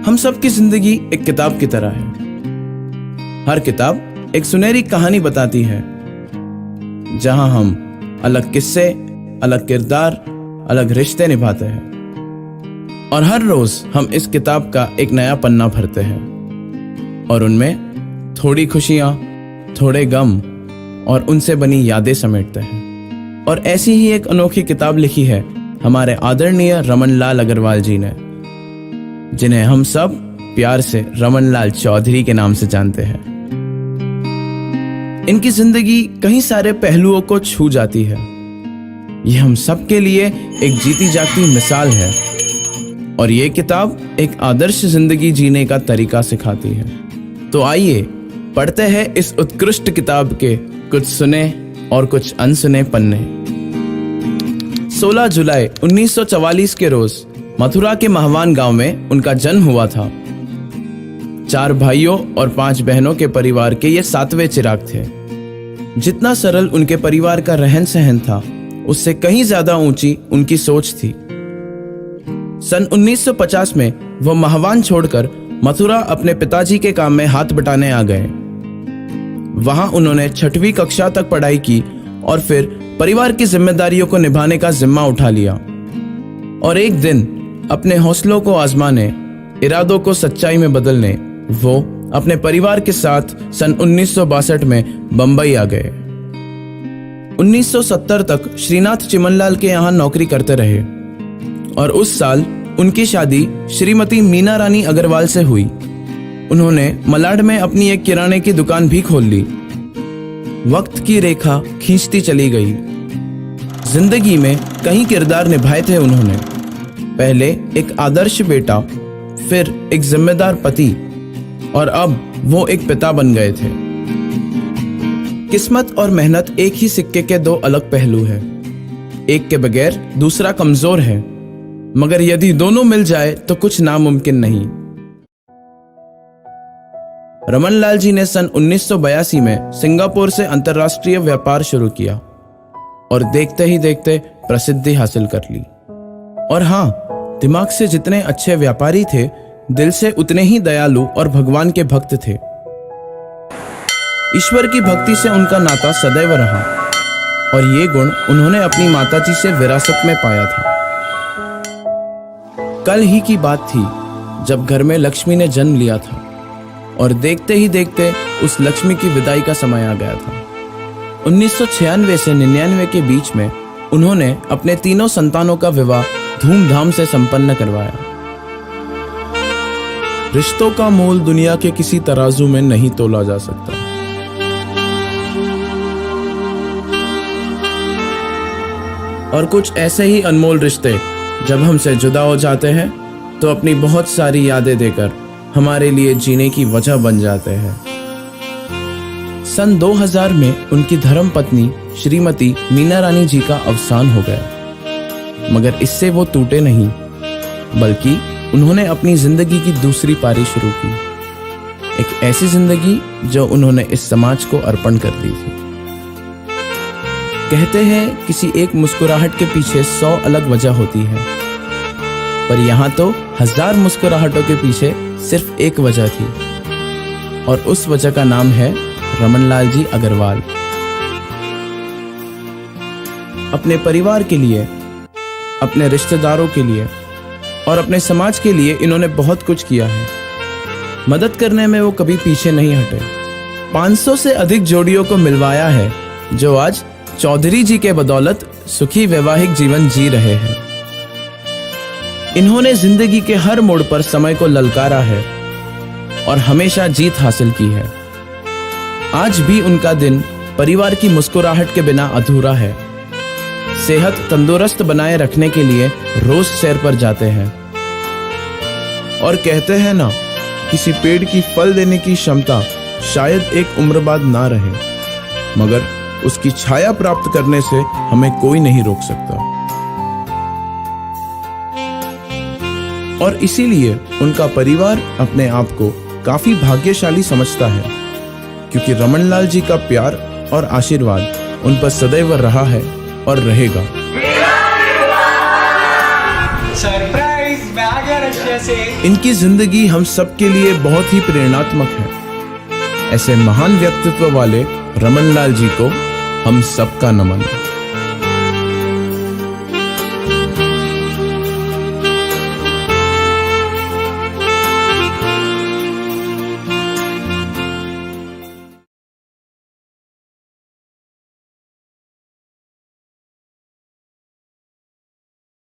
हम सब की जिंदगी एक किताब की तरह है। हर किताब एक सुनहरी कहानी बताती है, जहां हम अलग किस्से, अलग किरदार, अलग रिश्ते निभाते हैं। और हर रोज हम इस किताब का एक नया पन्ना भरते हैं और उनमें थोड़ी खुशियां, थोड़े गम और उनसे बनी यादें समेटते हैं। और ऐसी ही एक अनोखी किताब लिखी है हमारे आदरणीय रमन लाल अग्रवाल जी ने, जिन्हें हम सब प्यार से रमन लाल चौधरी के नाम से जानते हैं। इनकी जिंदगी कई सारे पहलुओं को छू जाती है। यह हम सब के लिए एक जीती जागती मिसाल है और ये किताब एक आदर्श जिंदगी जीने का तरीका सिखाती है। तो आइए पढ़ते हैं इस उत्कृष्ट किताब के कुछ सुने और कुछ अनसुने पन्ने। 16 जुलाई 1944 के रोज मथुरा के महवान गांव में उनका जन्म हुआ था। 4 भाइयों और 5 बहनों के परिवार के ये 7वें चिराग थे। जितना सरल उनके परिवार का रहन सहन था, उससे कहीं ज्यादा ऊंची उनकी सोच थी। सन 1950 में वो महवान छोड़कर मथुरा अपने पिताजी के काम में हाथ बटाने आ गए। वहां उन्होंने 6वीं कक्षा तक पढ़ाई की और फिर परिवार की जिम्मेदारियों को निभाने का जिम्मा उठा लिया। और एक दिन अपने हौसलों को आजमाने, इरादों को सच्चाई में बदलने वो अपने परिवार के साथ सन 1962 में बंबई आ गए। 1970 तक श्रीनाथ चिमनलाल के यहाँ नौकरी करते रहे और उस साल उनकी शादी श्रीमती मीना रानी अग्रवाल से हुई। उन्होंने मलाड में अपनी एक किराने की दुकान भी खोल ली। वक्त की रेखा खींचती चली गई। जिंदगी में कई किरदार निभाए थे उन्होंने। पहले एक आदर्श बेटा, फिर एक जिम्मेदार पति और अब वो एक पिता बन गए थे। किस्मत और मेहनत एक ही सिक्के के 2 अलग पहलू हैं। एक के बगैर दूसरा कमजोर है, मगर यदि दोनों मिल जाए तो कुछ नामुमकिन नहीं। रमन लाल जी ने सन 1982 में सिंगापुर से अंतर्राष्ट्रीय व्यापार शुरू किया और देखते ही देखते प्रसिद्धि हासिल कर ली। और हाँ, दिमाग से जितने अच्छे व्यापारी थे, दिल से उतने ही दयालु और भगवान के भक्त थे। ईश्वर की भक्ति से उनका नाता सदैव रहा और ये गुण उन्होंने अपनी माताजी से विरासत में पाया था। कल ही की बात थी जब घर में लक्ष्मी ने जन्म लिया था और देखते ही देखते उस लक्ष्मी की विदाई का समय आ गया था। 1996 से 99 के बीच में उन्होंने अपने 3 संतानों का विवाह धूमधाम से संपन्न करवाया। रिश्तों का मोल दुनिया के किसी तराजू में नहीं तोला जा सकता। और कुछ ऐसे ही अनमोल रिश्ते जब हमसे जुदा हो जाते हैं तो अपनी बहुत सारी यादें देकर हमारे लिए जीने की वजह बन जाते हैं। सन 2000 में उनकी धर्मपत्नी श्रीमती मीना रानी जी का अवसान हो गया, मगर इससे वो टूटे नहीं, बल्कि उन्होंने अपनी जिंदगी की दूसरी पारी शुरू की। एक ऐसी जिंदगी जो उन्होंने इस समाज को अर्पण कर दी थी। कहते हैं किसी एक मुस्कुराहट के पीछे 100 अलग वजह होती है, पर यहाँ तो 1000 मुस्कुराहटों के पीछे सिर्फ एक वजह थी और उस वजह का नाम है रमन लाल जी अग्रवाल। अपने परिवार के लिए, अपने रिश्तेदारों के लिए और अपने समाज के लिए इन्होंने बहुत कुछ किया है। मदद करने में वो कभी पीछे नहीं हटे। 500 से अधिक जोड़ियों को मिलवाया है जो आज चौधरी जी के बदौलत सुखी वैवाहिक जीवन जी रहे हैं। इन्होंने जिंदगी के हर मोड़ पर समय को ललकारा है और हमेशा जीत हासिल की है। आज भी उनका दिन परिवार की मुस्कुराहट के बिना अधूरा है। सेहत तंदुरुस्त बनाए रखने के लिए रोज सैर पर जाते हैं। और कहते हैं ना, किसी पेड़ की फल देने की क्षमता शायद एक उम्र बाद ना रहे, मगर उसकी छाया प्राप्त करने से हमें कोई नहीं रोक सकता। और इसीलिए उनका परिवार अपने आप को काफी भाग्यशाली समझता है, क्योंकि रमन लाल जी का प्यार और आशीर्वाद उन पर सदैव रहा है और रहेगा। सरप्राइज मैं आ गया रशिया से। इनकी जिंदगी हम सबके लिए बहुत ही प्रेरणात्मक है। ऐसे महान व्यक्तित्व वाले रमन लाल जी को हम सबका नमन।